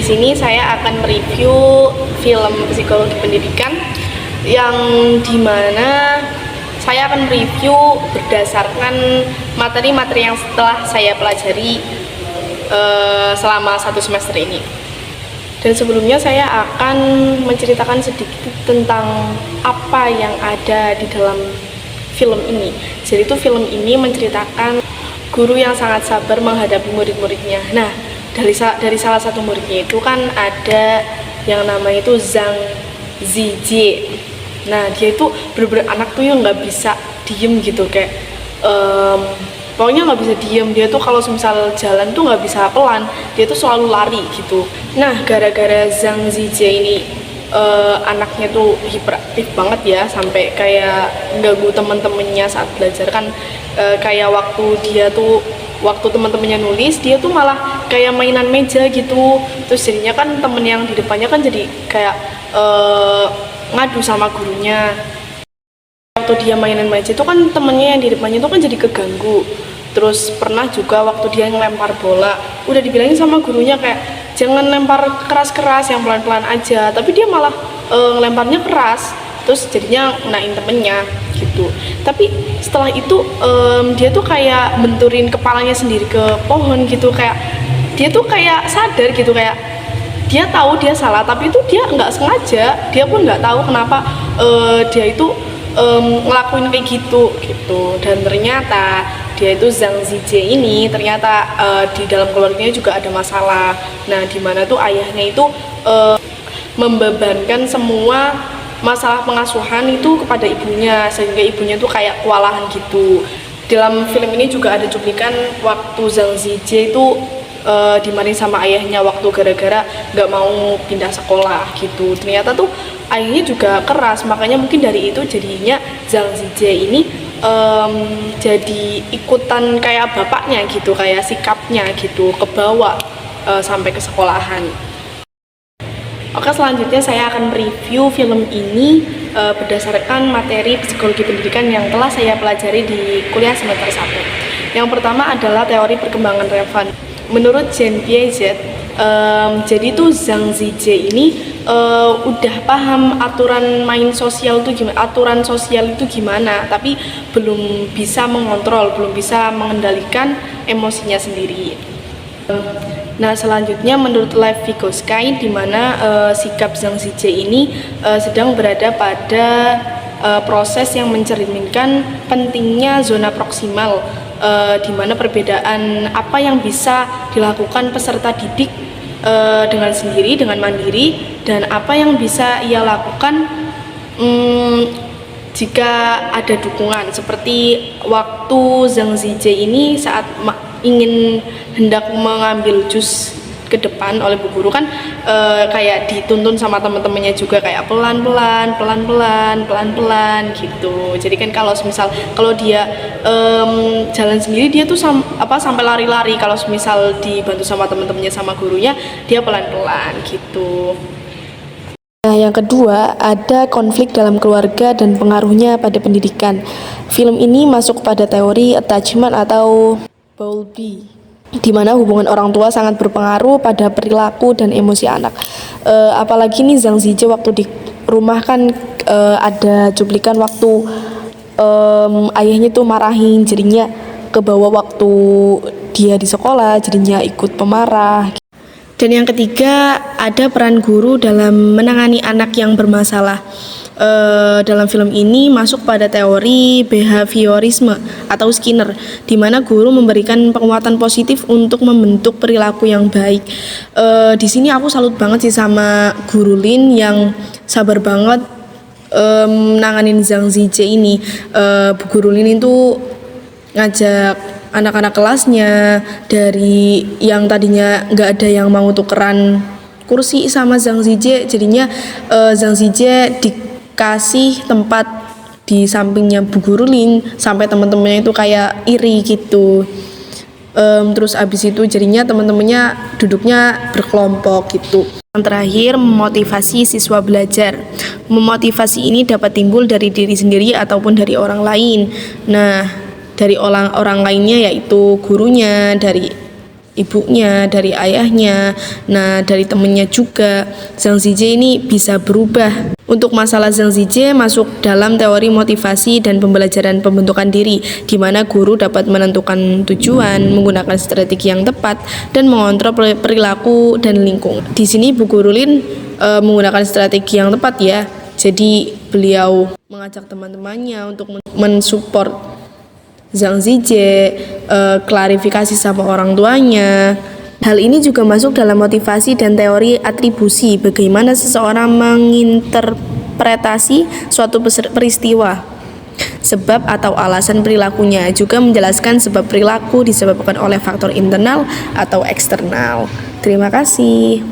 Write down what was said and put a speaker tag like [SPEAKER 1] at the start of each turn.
[SPEAKER 1] sini saya akan mereview film psikologi pendidikan yang dimana saya akan mereview berdasarkan materi-materi yang telah saya pelajari selama 1 semester ini. Dan sebelumnya saya akan menceritakan sedikit tentang apa yang ada di dalam film ini. Jadi itu film ini menceritakan guru yang sangat sabar menghadapi murid-muridnya. Nah, dari salah satu muridnya itu kan ada yang namanya itu Zhang Zijie. Nah, dia itu bener-bener anak tuh yang nggak bisa diem gitu, kayak pokoknya nggak bisa diem. Dia tuh kalau misal jalan tuh nggak bisa pelan, dia tuh selalu lari gitu. Nah, gara-gara Zhang Zijie ini anaknya tuh hiperaktif banget ya, sampai kayak ganggu teman-temannya saat belajar kan. Kayak waktu teman-temannya nulis, dia tuh malah kayak mainan meja gitu. Terus jadinya kan temen yang di depannya kan jadi kayak ngadu sama gurunya. Waktu dia mainan meja itu kan temennya yang di depannya itu kan jadi keganggu. Terus pernah juga waktu dia ngelempar bola, udah dibilangin sama gurunya kayak jangan lempar keras-keras, yang pelan-pelan aja, tapi dia malah ngelemparnya keras. Terus jadinya ngenain temennya gitu. Tapi setelah itu dia tuh kayak benturin kepalanya sendiri ke pohon gitu, kayak dia tuh kayak sadar gitu, kayak dia tahu dia salah, tapi itu dia nggak sengaja, dia pun nggak tahu kenapa dia itu ngelakuin kayak gitu. Dan ternyata dia itu Zhang Zijie ini ternyata di dalam keluarganya juga ada masalah. Nah, dimana tuh ayahnya itu membebankan semua masalah pengasuhan itu kepada ibunya, sehingga ibunya tuh kayak kewalahan gitu. Dalam film ini juga ada cuplikan waktu Zhang Zijie itu dimarahin sama ayahnya waktu gara-gara nggak mau pindah sekolah gitu. Ternyata tuh ayahnya juga keras, makanya mungkin dari itu jadinya Zhang Zijie ini jadi ikutan kayak bapaknya gitu, kayak sikapnya gitu kebawa sampai ke sekolahan. Oke, selanjutnya saya akan review film ini berdasarkan materi psikologi pendidikan yang telah saya pelajari di kuliah semester 1. Yang pertama adalah teori perkembangan Relevan. Menurut Jean Piaget, jadi tuh Zhang Zijie ini udah paham aturan main sosial itu gimana, aturan sosial itu gimana, tapi belum bisa mengontrol, belum bisa mengendalikan emosinya sendiri. Nah, selanjutnya menurut Lev Vygotsky, di mana sikap Zhang Zijie ini sedang berada pada proses yang mencerminkan pentingnya zona proksimal, di mana perbedaan apa yang bisa dilakukan peserta didik dengan sendiri, dengan mandiri, dan apa yang bisa ia lakukan jika ada dukungan. Seperti waktu Zhang Zijie ini saat hendak mengambil jus ke depan oleh bu guru kan kayak dituntun sama teman-temannya juga, kayak pelan-pelan gitu. Jadi kan kalau dia jalan sendiri, dia tuh sampai lari-lari. Kalau misal dibantu sama teman-temannya sama gurunya, dia pelan-pelan gitu.
[SPEAKER 2] Nah, yang kedua, ada konflik dalam keluarga dan pengaruhnya pada pendidikan. Film ini masuk pada teori attachment atau Bowlby, di mana hubungan orang tua sangat berpengaruh pada perilaku dan emosi anak. Apalagi nih Zhang Zijie waktu di rumah kan ada cuplikan waktu ayahnya tuh marahin, jadinya kebawa waktu dia di sekolah, jadinya ikut pemarah. Dan yang ketiga, ada peran guru dalam menangani anak yang bermasalah. Dalam film ini masuk pada teori behaviorisme atau Skinner, di mana guru memberikan penguatan positif untuk membentuk perilaku yang baik. Di sini aku salut banget sih sama Guru Lin yang sabar banget nanganin Zhang Zijie ini. Bu Guru Lin itu ngajak anak-anak kelasnya, dari yang tadinya nggak ada yang mau tukeran kursi sama Zhang Zijie, jadinya Zhang Zijie dikasih tempat di sampingnya Bu Guru Lin, sampai teman-temannya itu kayak iri gitu. Terus abis itu jadinya teman-temannya duduknya berkelompok gitu. Yang terakhir, memotivasi siswa belajar. Memotivasi ini dapat timbul dari diri sendiri ataupun dari orang lain. Nah, dari orang lainnya yaitu gurunya, dari ibunya, dari ayahnya, nah dari temennya juga. Zhang Zijie ini bisa berubah. Untuk masalah Zhang Zijie masuk dalam teori motivasi dan pembelajaran pembentukan diri, di mana guru dapat menentukan tujuan, menggunakan strategi yang tepat, dan mengontrol perilaku dan lingkungan. Di sini Bu Guru Lin menggunakan strategi yang tepat ya. Jadi beliau mengajak teman-temannya untuk mensupport Zhang Zijie, klarifikasi sama orang tuanya. Hal ini juga masuk dalam motivasi dan teori atribusi, bagaimana seseorang menginterpretasi suatu peristiwa, sebab atau alasan perilakunya, juga menjelaskan sebab perilaku disebabkan oleh faktor internal atau eksternal. Terima kasih.